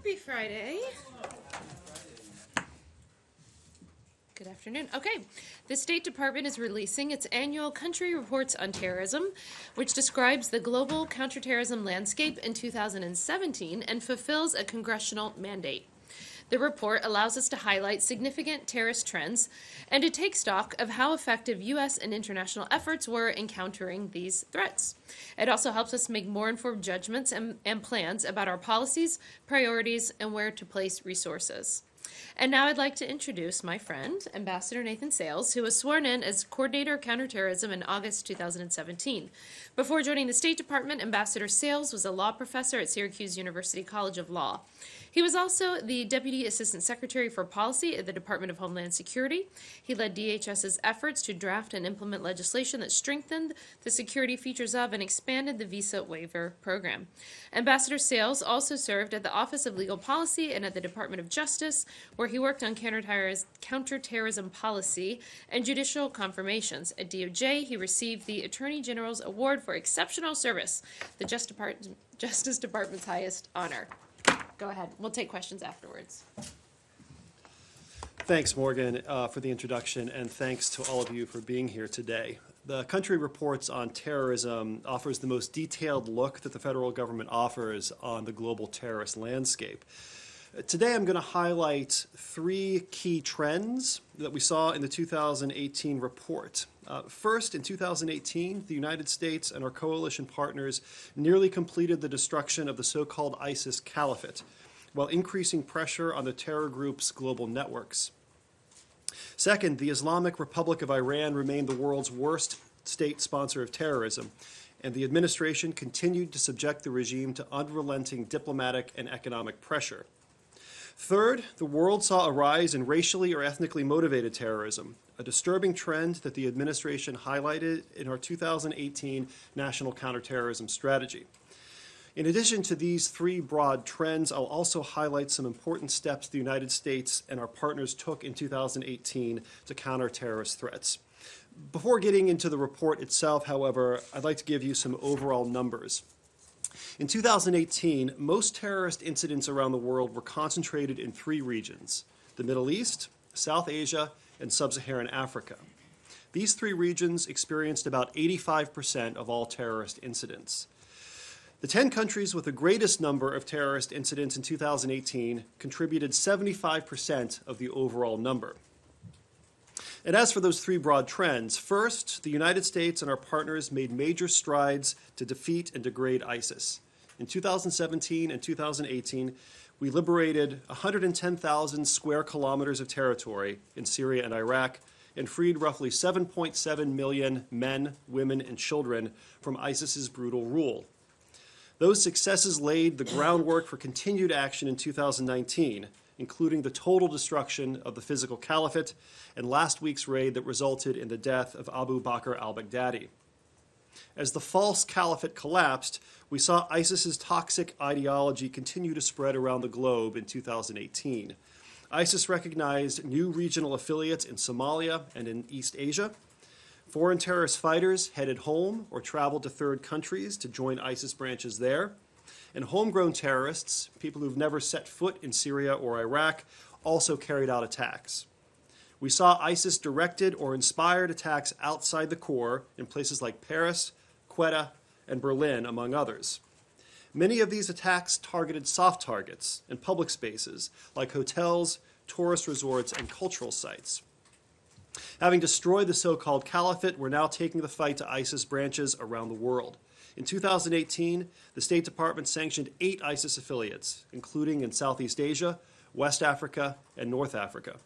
Happy Friday. Good afternoon. Okay, the State Department is releasing its annual Country Reports on Terrorism, which describes the global counterterrorism landscape in 2017 and fulfills a congressional mandate. The report allows us to highlight significant terrorist trends and to take stock of how effective U.S. and international efforts were in countering these threats. It also helps us make more informed judgments and plans about our policies, priorities, and where to place resources. And now I'd like to introduce my friend, Ambassador Nathan Sales, who was sworn in as Coordinator of Counterterrorism in August 2017. Before joining the State Department, Ambassador Sales was a law professor at Syracuse University College of Law. He was also the Deputy Assistant Secretary for Policy at the Department of Homeland Security. He led DHS's efforts to draft and implement legislation that strengthened the security features of and expanded the visa waiver program. Ambassador Sales also served at the Office of Legal Policy and at the Department of Justice, where he worked on counterterrorism policy and judicial confirmations. At DOJ, he received the Attorney General's Award for Exceptional Service, the Justice Department's highest honor. Go ahead. We'll take questions afterwards. Thanks, Morgan, for the introduction, and thanks to all of you for being here today. The Country Reports on Terrorism offers the most detailed look that the federal government offers on the global terrorist landscape. Today I'm going to highlight three key trends that we saw in the 2018 report. First, in 2018, the United States and our coalition partners nearly completed the destruction of the so-called ISIS caliphate, while increasing pressure on the terror group's global networks. Second, the Islamic Republic of Iran remained the world's worst state sponsor of terrorism, and the administration continued to subject the regime to unrelenting diplomatic and economic pressure. Third, the world saw a rise in racially or ethnically motivated terrorism, a disturbing trend that the administration highlighted in our 2018 National Counterterrorism Strategy. In addition to these three broad trends, I'll also highlight some important steps the United States and our partners took in 2018 to counter terrorist threats. Before getting into the report itself, however, I'd like to give you some overall numbers. In 2018, most terrorist incidents around the world were concentrated in three regions: the Middle East, South Asia, and Sub-Saharan Africa. These three regions experienced about 85% of all terrorist incidents. The 10 countries with the greatest number of terrorist incidents in 2018 contributed 75% of the overall number. And as for those three broad trends, first, the United States and our partners made major strides to defeat and degrade ISIS. In 2017 and 2018, we liberated 110,000 square kilometers of territory in Syria and Iraq and freed roughly 7.7 million men, women, and children from ISIS's brutal rule. Those successes laid the groundwork for continued action in 2019, including the total destruction of the physical caliphate and last week's raid that resulted in the death of Abu Bakr al-Baghdadi. As the false caliphate collapsed, we saw ISIS's toxic ideology continue to spread around the globe in 2018. ISIS recognized new regional affiliates in Somalia and in East Asia. Foreign terrorist fighters headed home or traveled to third countries to join ISIS branches there. And homegrown terrorists, people who've never set foot in Syria or Iraq, also carried out attacks. We saw ISIS directed or inspired attacks outside the core in places like Paris, Quetta, and Berlin, among others. Many of these attacks targeted soft targets in public spaces like hotels, tourist resorts, and cultural sites. Having destroyed the so-called caliphate, we're now taking the fight to ISIS branches around the world. In 2018, the State Department sanctioned 8 ISIS affiliates, including in Southeast Asia, West Africa, and North Africa.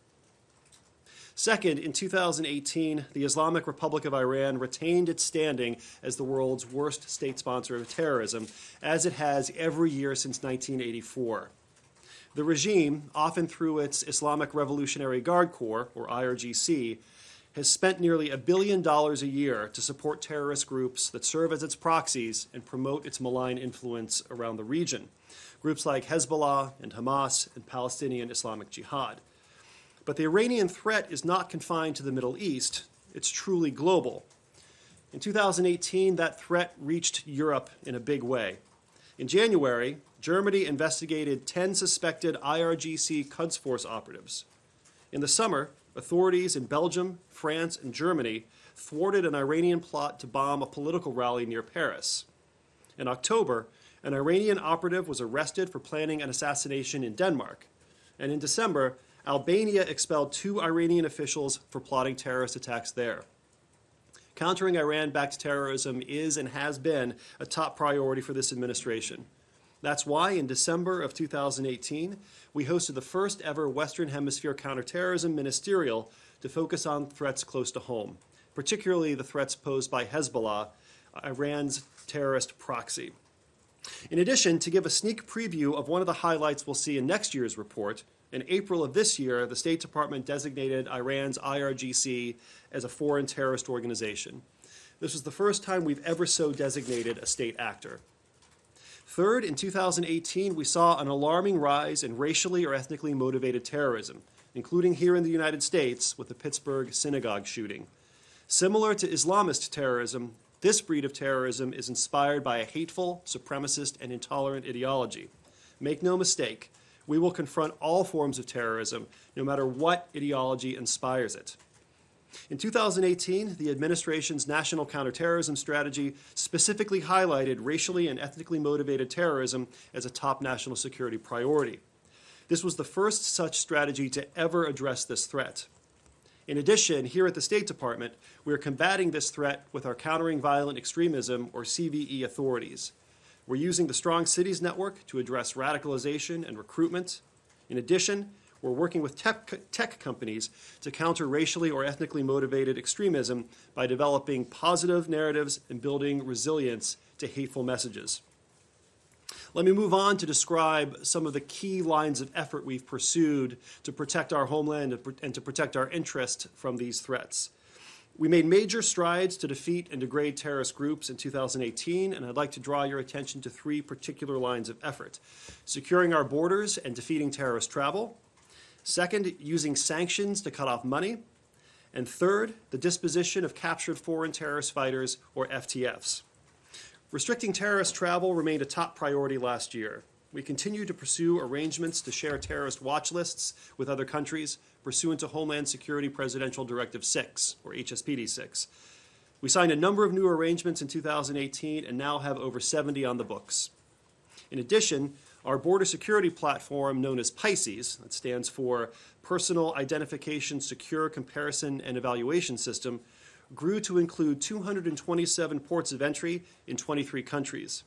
Second, in 2018, the Islamic Republic of Iran retained its standing as the world's worst state sponsor of terrorism, as it has every year since 1984. The regime, often through its Islamic Revolutionary Guard Corps, or IRGC, has spent nearly $1 billion a year to support terrorist groups that serve as its proxies and promote its malign influence around the region. Groups like Hezbollah and Hamas and Palestinian Islamic Jihad. But the Iranian threat is not confined to the Middle East. It's truly global. In 2018, that threat reached Europe in a big way. In January, Germany investigated 10 suspected IRGC Quds Force operatives. In the summer, authorities in Belgium, France, and Germany thwarted an Iranian plot to bomb a political rally near Paris. In October, an Iranian operative was arrested for planning an assassination in Denmark. And in December, Albania expelled 2 Iranian officials for plotting terrorist attacks there. Countering Iran-backed terrorism is and has been a top priority for this administration. That's why in December of 2018, we hosted the first ever Western Hemisphere counterterrorism ministerial to focus on threats close to home, particularly the threats posed by Hezbollah, Iran's terrorist proxy. In addition, to give a sneak preview of one of the highlights we'll see in next year's report, in April of this year, the State Department designated Iran's IRGC as a foreign terrorist organization. This was the first time we've ever so designated a state actor. Third, in 2018, we saw an alarming rise in racially or ethnically motivated terrorism, including here in the United States with the Pittsburgh synagogue shooting. Similar to Islamist terrorism, this breed of terrorism is inspired by a hateful, supremacist, and intolerant ideology. Make no mistake, we will confront all forms of terrorism, no matter what ideology inspires it. In 2018, the administration's national counterterrorism strategy specifically highlighted racially and ethnically motivated terrorism as a top national security priority. This was the first such strategy to ever address this threat. In addition, here at the State Department, we are combating this threat with our Countering Violent Extremism, or CVE, authorities. We're using the Strong Cities Network to address radicalization and recruitment. In addition, we're working with tech companies to counter racially or ethnically motivated extremism by developing positive narratives and building resilience to hateful messages. Let me move on to describe some of the key lines of effort we've pursued to protect our homeland and to protect our interest from these threats. We made major strides to defeat and degrade terrorist groups in 2018, and I'd like to draw your attention to 3 particular lines of effort: securing our borders and defeating terrorist travel; second, using sanctions to cut off money; and third, the disposition of captured foreign terrorist fighters, or FTFs. Restricting terrorist travel remained a top priority last year. We continue to pursue arrangements to share terrorist watch lists with other countries pursuant to Homeland Security Presidential Directive 6, or HSPD 6. We signed a number of new arrangements in 2018 and now have over 70 on the books. In addition, our border security platform, known as PISES, that stands for Personal Identification Secure Comparison and Evaluation System, grew to include 227 ports of entry in 23 countries.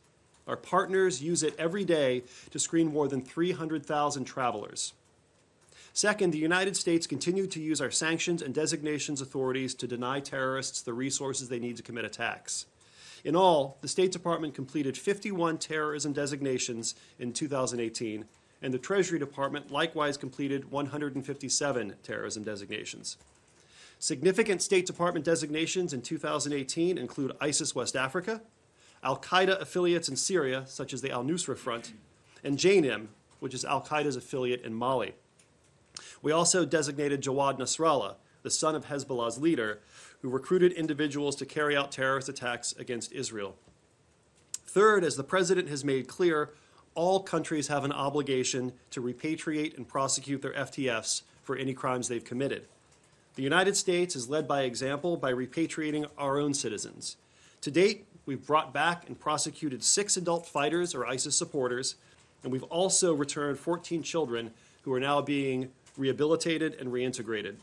Our partners use it every day to screen more than 300,000 travelers. Second, the United States continued to use our sanctions and designations authorities to deny terrorists the resources they need to commit attacks. In all, the State Department completed 51 terrorism designations in 2018, and the Treasury Department likewise completed 157 terrorism designations. Significant State Department designations in 2018 include ISIS West Africa, al-Qaeda affiliates in Syria, such as the al-Nusra Front, and JNIM, which is al-Qaeda's affiliate in Mali. We also designated Jawad Nasrallah, the son of Hezbollah's leader, who recruited individuals to carry out terrorist attacks against Israel. Third, as the President has made clear, all countries have an obligation to repatriate and prosecute their FTFs for any crimes they've committed. The United States has led by example by repatriating our own citizens. To date, we've brought back and prosecuted 6 adult fighters or ISIS supporters, and we've also returned 14 children who are now being rehabilitated and reintegrated.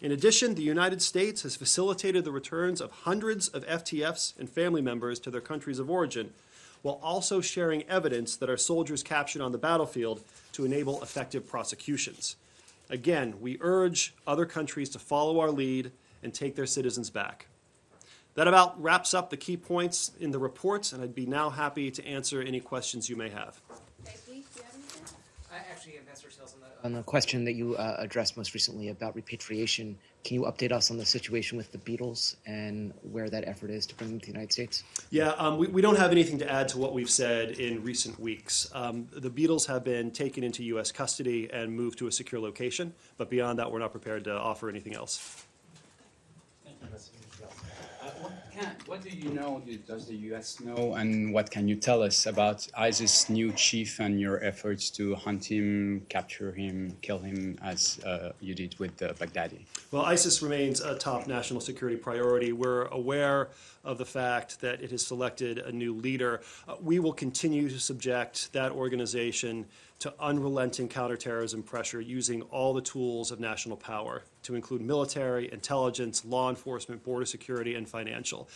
In addition, the United States has facilitated the returns of hundreds of FTFs and family members to their countries of origin, while also sharing evidence that our soldiers captured on the battlefield to enable effective prosecutions. Again, we urge other countries to follow our lead and take their citizens back. That about wraps up the key points in the report, and I'd be now happy to answer any questions you may have. Actually, Ambassador Sales, on the question that you addressed most recently about repatriation, can you update us on the situation with the Beatles and where that effort is to bring them to the United States? Yeah, we don't have anything to add to what we've said in recent weeks. The Beatles have been taken into U.S. custody and moved to a secure location, but beyond that, we're not prepared to offer anything else. Thank you, Mr. What do you know, does the U.S. know, and what can you tell us about ISIS' new chief and your efforts to hunt him, capture him, kill him, as you did with Baghdadi? Well, ISIS remains a top national security priority. We're aware of the fact that it has selected a new leader. We will continue to subject that organization to unrelenting counterterrorism pressure using all the tools of national power, to include military, intelligence, law enforcement, border security, and financial.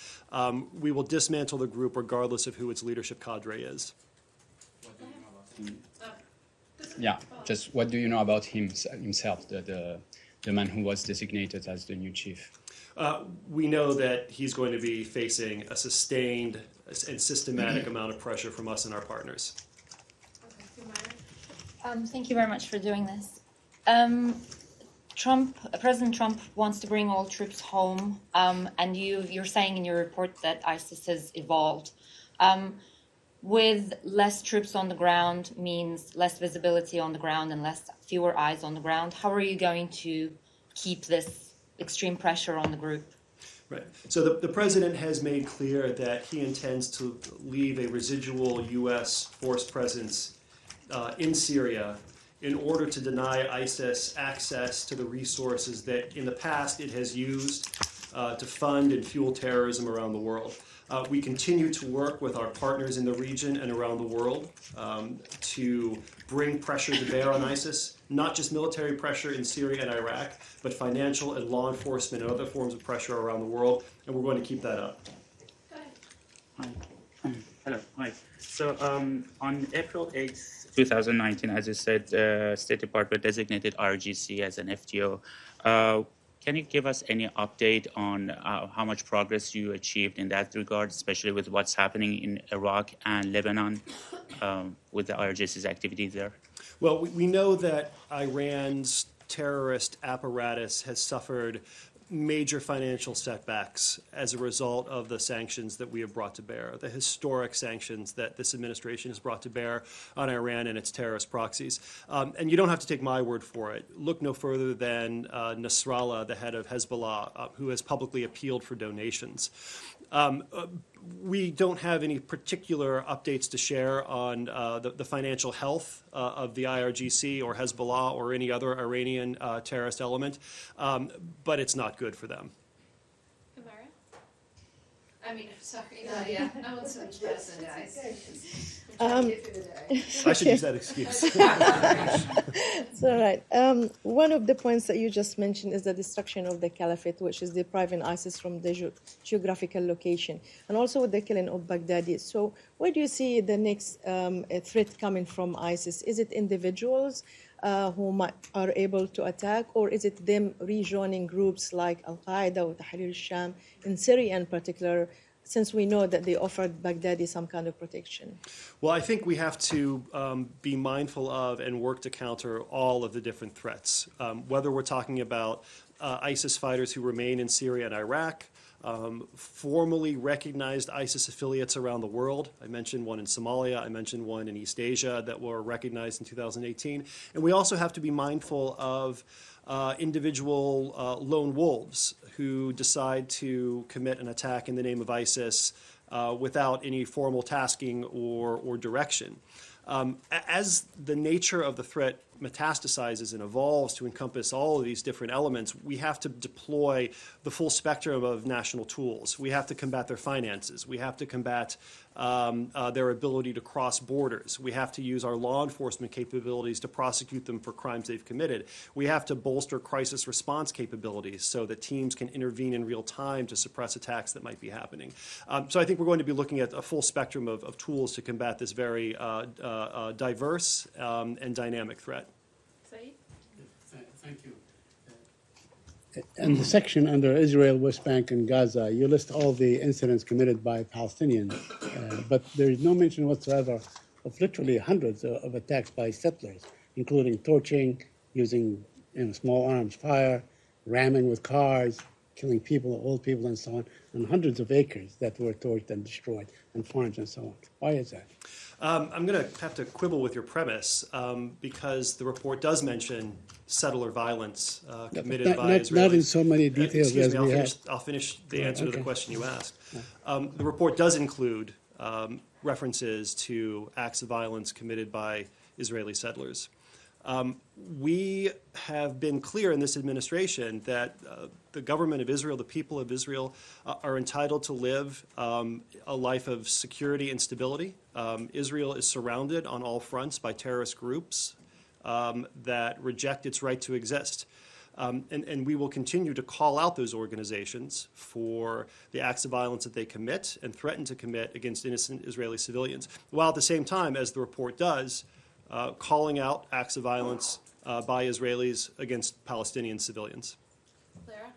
We will dismantle the group regardless of who its leadership cadre is. What do you know about him? Yeah, just what do you know about himself, the man who was designated as the new chief? We know that he's going to be facing a sustained and systematic amount of pressure from us and our partners. Thank you very much for doing this. President Trump wants to bring all troops home, and you're saying in your report that ISIS has evolved. With less troops on the ground means less visibility on the ground and fewer eyes on the ground. How are you going to keep this extreme pressure on the group? Right. So the president has made clear that he intends to leave a residual U.S. force presence in Syria in order to deny ISIS access to the resources that in the past it has used to fund and fuel terrorism around the world. We continue to work with our partners in the region and around the world to bring pressure to bear on ISIS, not just military pressure in Syria and Iraq, but financial and law enforcement and other forms of pressure around the world, and we're going to keep that up. Hi. Hello. Hi. So on April 8th, 2019, as you said, State Department designated RGC as an FTO. Can you give us any update on how much progress you achieved in that regard, especially with what's happening in Iraq and Lebanon with the RGC's activities there? Well, we know that Iran's terrorist apparatus has suffered major financial setbacks as a result of the sanctions that we have brought to bear, the historic sanctions that this administration has brought to bear on Iran and its terrorist proxies. And you don't have to take my word for it. Look no further than Nasrallah, the head of Hezbollah, who has publicly appealed for donations. We don't have any particular updates to share on the financial health of the IRGC or Hezbollah or any other Iranian terrorist element, but it's not good for them. I mean, sorry. Yeah, no one's so much better than guys. I should use that excuse. It's all right. One of the points that you just mentioned is the destruction of the caliphate, which is depriving ISIS from the geographical location, and also with the killing of Baghdadi. So where do you see the next threat coming from ISIS? Is it individuals who are able to attack, or is it them rejoining groups like Al-Qaeda or Tahrir al-Sham in Syria in particular, since we know that they offered Baghdadi some kind of protection? Well, I think we have to be mindful of and work to counter all of the different threats, whether we're talking about ISIS fighters who remain in Syria and Iraq, formally recognized ISIS affiliates around the world. I mentioned one in Somalia. I mentioned one in East Asia that were recognized in 2018. And we also have to be mindful of individual lone wolves who decide to commit an attack in the name of ISIS without any formal tasking or direction. As the nature of the threat metastasizes and evolves to encompass all of these different elements, we have to deploy the full spectrum of national tools. We have to combat their finances. We have to combat their ability to cross borders. We have to use our law enforcement capabilities to prosecute them for crimes they've committed. We have to bolster crisis response capabilities so that teams can intervene in real time to suppress attacks that might be happening. So I think we're going to be looking at a full spectrum of tools to combat this very diverse and dynamic threat. Thank you. In the section under Israel, West Bank, and Gaza, you list all the incidents committed by Palestinians, but there is no mention whatsoever of literally hundreds of attacks by settlers, including torching, using small arms fire, ramming with cars, killing people, old people and so on, and hundreds of acres that were torched and destroyed, and farms and so on. Why is that? I'm going to have to quibble with your premise because the report does mention settler violence committed by Israelis. Not in so many details Excuse as me, we have. I'll finish the answer to the okay. question you asked. The report does include references to acts of violence committed by Israeli settlers. We have been clear in this administration that the government of Israel, the people of Israel, are entitled to live a life of security and stability. Israel is surrounded on all fronts by terrorist groups that reject its right to exist. And we will continue to call out those organizations for the acts of violence that they commit and threaten to commit against innocent Israeli civilians, while at the same time, as the report does, calling out acts of violence by Israelis against Palestinian civilians. Clara?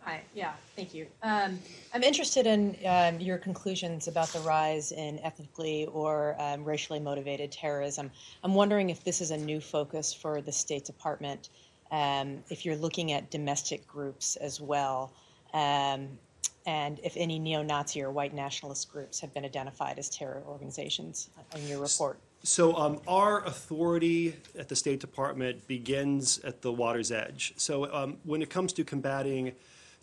Hi, yeah, thank you. I'm interested in your conclusions about the rise in ethnically or racially motivated terrorism. I'm wondering if this is a new focus for the State Department, if you're looking at domestic groups as well, and if any neo-Nazi or white nationalist groups have been identified as terror organizations in your report. So our authority at the State Department begins at the water's edge. So when it comes to combating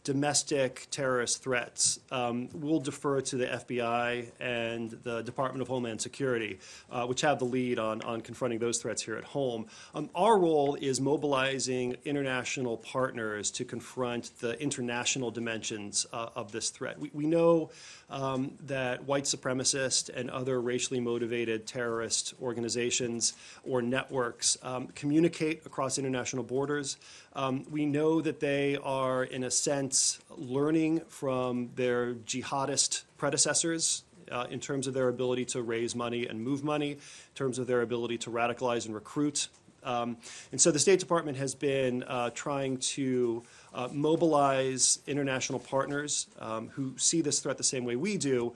domestic terrorist threats, we'll defer to the FBI and the Department of Homeland Security, which have the lead on confronting those threats here at home. Our role is mobilizing international partners to confront the international dimensions of this threat. We know that white supremacist and other racially motivated terrorist organizations or networks communicate across international borders. We know that they are, in a sense, learning from their jihadist predecessors in terms of their ability to raise money and move money, in terms of their ability to radicalize and recruit. And so the State Department has been trying to mobilize international partners who see this threat the same way we do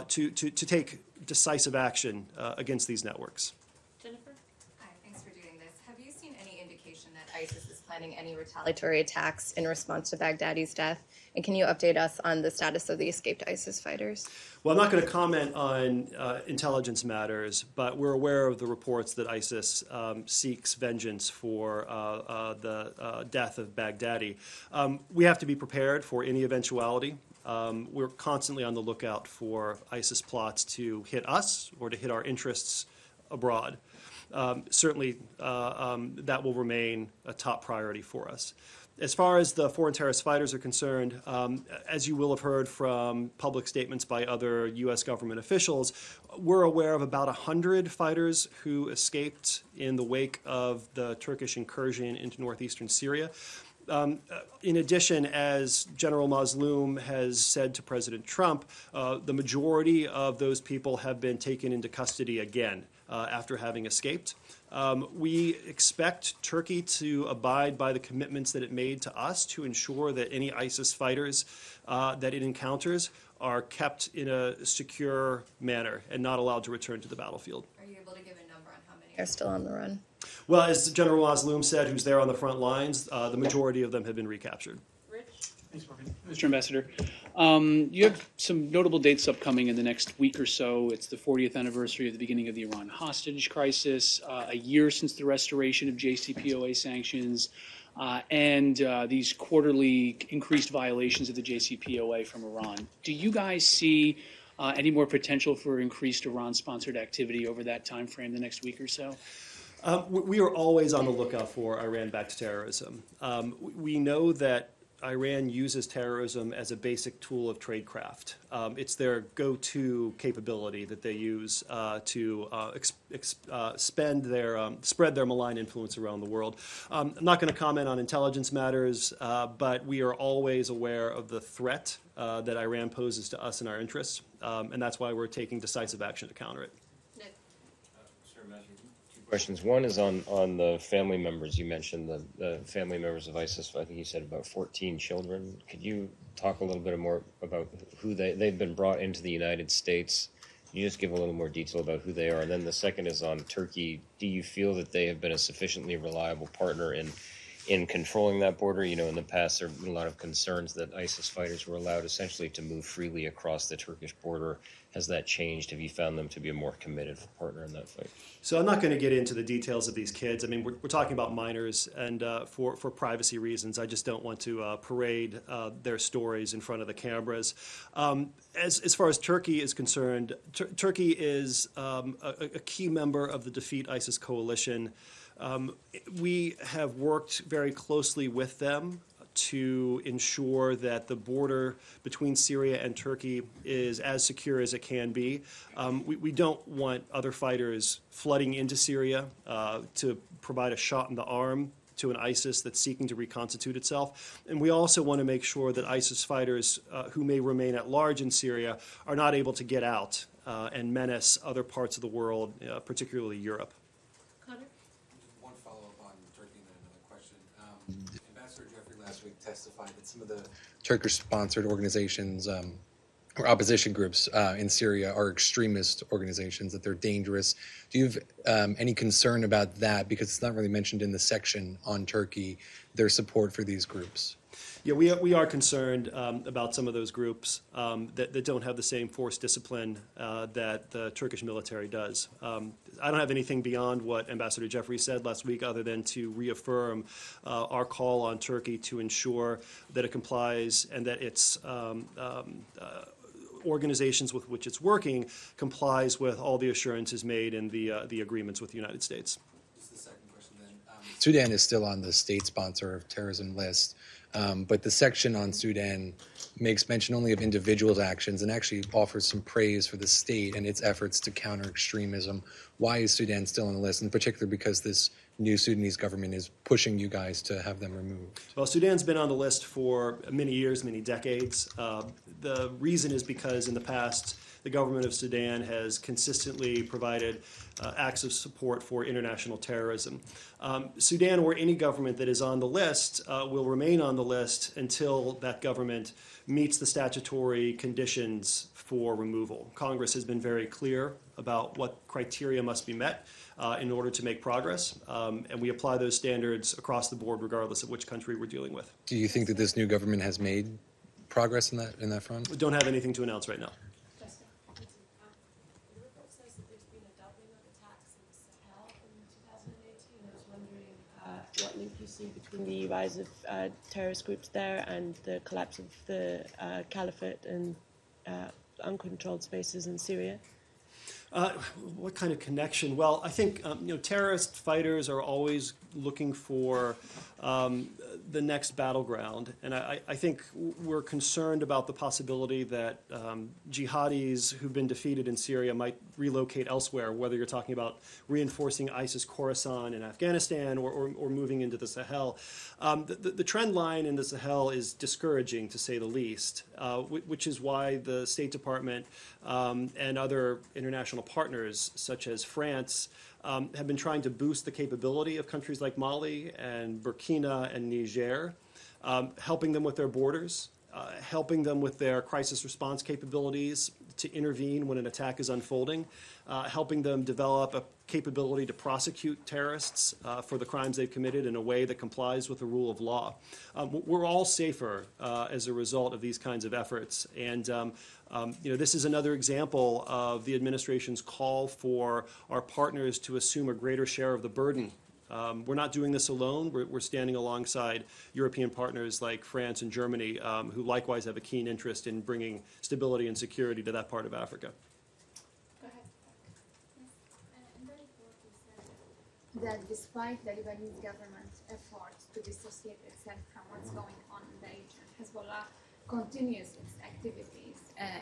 to take decisive action against these networks. Jennifer? Hi, thanks for doing this. Have you seen any indication that ISIS is planning any retaliatory attacks in response to Baghdadi's death? And can you update us on the status of the escaped ISIS fighters? Well, I'm not going to comment on intelligence matters, but we're aware of the reports that ISIS seeks vengeance for the death of Baghdadi. We have to be prepared for any eventuality. We're constantly on the lookout for ISIS plots to hit us or to hit our interests abroad. Certainly, that will remain a top priority for us. As far as the foreign terrorist fighters are concerned, as you will have heard from public statements by other U.S. government officials, we're aware of about 100 fighters who escaped in the wake of the Turkish incursion into northeastern Syria. In addition, as General Mazloum has said to President Trump, the majority of those people have been taken into custody again after having escaped. We expect Turkey to abide by the commitments that it made to us to ensure that any ISIS fighters that it encounters are kept in a secure manner and not allowed to return to the battlefield. Are you able to give a number on how many are still on the run? Well, as General Mazloum said, who's there on the front lines, the majority of them have been recaptured. Thanks, Morgan. Mr. Ambassador, you have some notable dates upcoming in the next week or so. It's the 40th anniversary of the beginning of the Iran hostage crisis, a year since the restoration of JCPOA sanctions, and these quarterly increased violations of the JCPOA from Iran. Do you guys see any more potential for increased Iran-sponsored activity over that time frame, the next week or so? We are always on the lookout for Iran-backed terrorism. We know that Iran uses terrorism as a basic tool of tradecraft. It's their go-to capability that they use to spread their malign influence around the world. I'm not going to comment on intelligence matters, but we are always aware of the threat that Iran poses to us and our interests, and that's why we're taking decisive action to counter it. Questions. One is on the family members. You mentioned the family members of ISIS. I think you said about 14 children. Could you talk a little bit more about who they've been brought into the United States? Can you just give a little more detail about who they are? And then the second is on Turkey. Do you feel that they have been a sufficiently reliable partner in in controlling that border? You know, in the past, there have been a lot of concerns that ISIS fighters were allowed essentially to move freely across the Turkish border. Has that changed? Have you found them to be a more committed partner in that fight? So I'm not going to get into the details of these kids. I mean, we're talking about minors, and for privacy reasons, I just don't want to parade their stories in front of the cameras. As far as Turkey is concerned, Turkey is a key member of the Defeat ISIS coalition. We have worked very closely with them to ensure that the border between Syria and Turkey is as secure as it can be. We don't want other fighters flooding into Syria to provide a shot in the arm to an ISIS that's seeking to reconstitute itself. And we also want to make sure that ISIS fighters who may remain at large in Syria are not able to get out and menace other parts of the world, particularly Europe. One follow-up on Turkey and then another question. Ambassador Jeffrey last week testified that some of the Turkish-sponsored organizations or opposition groups in Syria are extremist organizations, that they're dangerous. Do you have any concern about that? Because it's not really mentioned in the section on Turkey, their support for these groups. Yeah, we are concerned about some of those groups that don't have the same force discipline that the Turkish military does. I don't have anything beyond what Ambassador Jeffrey said last week other than to reaffirm our call on Turkey to ensure that it complies and that its organizations with which it's working complies with all the assurances made in the agreements with the United States. Just the second question then. Sudan is still on the state sponsor of terrorism list, but the section on Sudan makes mention only of individuals' actions and actually offers some praise for the state and its efforts to counter extremism. Why is Sudan still on the list, in particular because this new Sudanese government is pushing you guys to have them removed? Well, Sudan's been on the list for many years, many decades. The reason is because in the past, the government of Sudan has consistently provided acts of support for international terrorism. Sudan, or any government that is on the list, will remain on the list until that government meets the statutory conditions for removal. Congress has been very clear about what criteria must be met in order to make progress, and we apply those standards across the board regardless of which country we're dealing with. Do you think that this new government has made progress in that front? We don't have anything to announce right now. The report says that there's been a doubling of attacks in the Sahel in 2018. I was wondering what link you see between the rise of terrorist groups there and the collapse of the caliphate and uncontrolled spaces in Syria. What kind of connection? Well, I think terrorist fighters are always looking for the next battleground, and I think we're concerned about the possibility that jihadis who've been defeated in Syria might relocate elsewhere, whether you're talking about reinforcing ISIS Khorasan in Afghanistan or moving into the Sahel. The trend line in the Sahel is discouraging, to say the least, which is why the State Department and other international partners, such as France, have been trying to boost the capability of countries like Mali and Burkina and Niger, helping them with their borders, helping them with their crisis response capabilities to intervene when an attack is unfolding, helping them develop a capability to prosecute terrorists for the crimes they've committed in a way that complies with the rule of law. We're all safer as a result of these kinds of efforts, and this is another example of the administration's call for our partners to assume a greater share of the burden. We're not doing this alone. We're standing alongside European partners like France and Germany, who likewise have a keen interest in bringing stability and security to that part of Africa. Go ahead. In the report you said that despite the Lebanese government's efforts to dissociate itself from what's going on in the region, Hezbollah continues its activities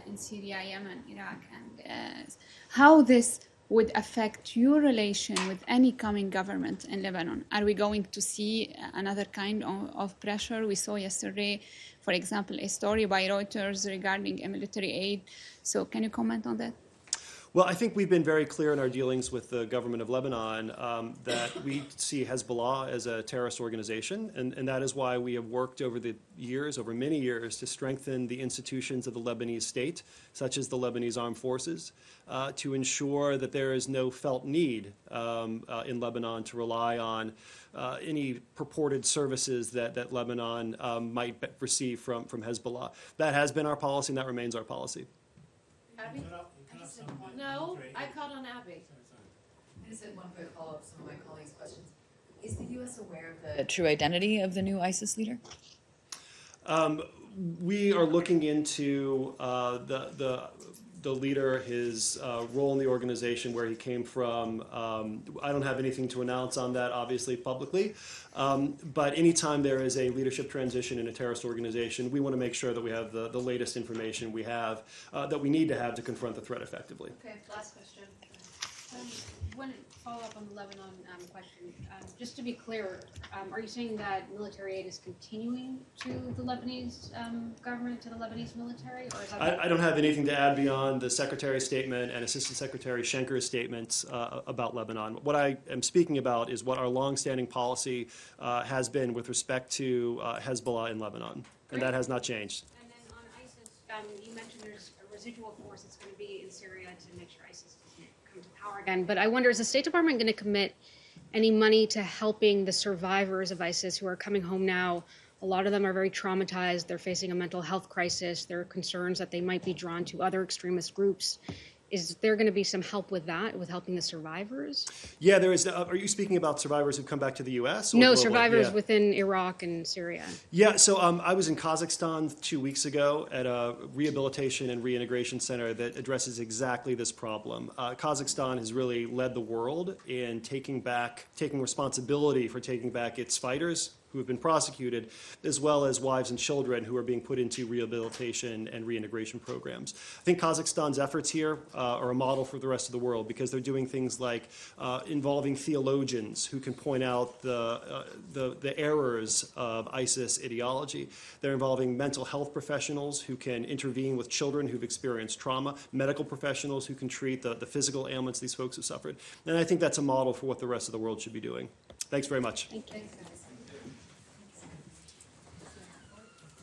in Syria, Yemen, Iraq, and how this would affect your relation with any coming government in Lebanon. Are we going to see another kind of pressure? We saw yesterday, for example, a story by Reuters regarding a military aid. So can you comment on that? Well, I think we've been very clear in our dealings with the government of Lebanon that we see Hezbollah as a terrorist organization, and that is why we have worked over the years, over many years, to strengthen the institutions of the Lebanese state, such as the Lebanese Armed Forces, to ensure that there is no felt need in Lebanon to rely on any purported services that Lebanon might receive from Hezbollah. That has been our policy, and that remains our policy. Abby? No, I called on Abby. I just had one quick follow-up to some of my colleagues' questions. Is the U.S. aware of the true identity of the new ISIS leader? We are looking into the leader, his role in the organization, where he came from. I don't have anything to announce on that, obviously, publicly. But anytime there is a leadership transition in a terrorist organization, we want to make sure that we have the latest information we have, that we need to have to confront the threat effectively. Okay, last question. One follow-up on the Lebanon question. Just to be clear, are you saying that military aid is continuing to the Lebanese government, to the Lebanese military? Or is that I don't have anything to add beyond the Secretary's statement and Assistant Secretary Schenker's statements about Lebanon. What I am speaking about is what our longstanding policy has been with respect to Hezbollah in Lebanon, and that has not changed. And then on ISIS, you mentioned there's a residual force that's going to be in Syria to make sure ISIS doesn't come to power again. But I wonder, is the State Department going to commit any money to helping the survivors of ISIS who are coming home now? A lot of them are very traumatized. They're facing a mental health crisis. There are concerns that they might be drawn to other extremist groups. Is there going to be some help with that, with helping the survivors? Yeah, there is. Are you speaking about survivors who've come back to the U.S.? No, survivors within Iraq and Syria. Yeah, so I was in Kazakhstan 2 weeks ago at a rehabilitation and reintegration center that addresses exactly this problem. Kazakhstan has really led the world in taking responsibility for taking back its fighters who have been prosecuted, as well as wives and children who are being put into rehabilitation and reintegration programs. I think Kazakhstan's efforts here are a model for the rest of the world because they're doing things like involving theologians who can point out the errors of ISIS ideology. They're involving mental health professionals who can intervene with children who've experienced trauma, medical professionals who can treat the physical ailments these folks have suffered. And I think that's a model for what the rest of the world should be doing. Thanks very much. Thank you.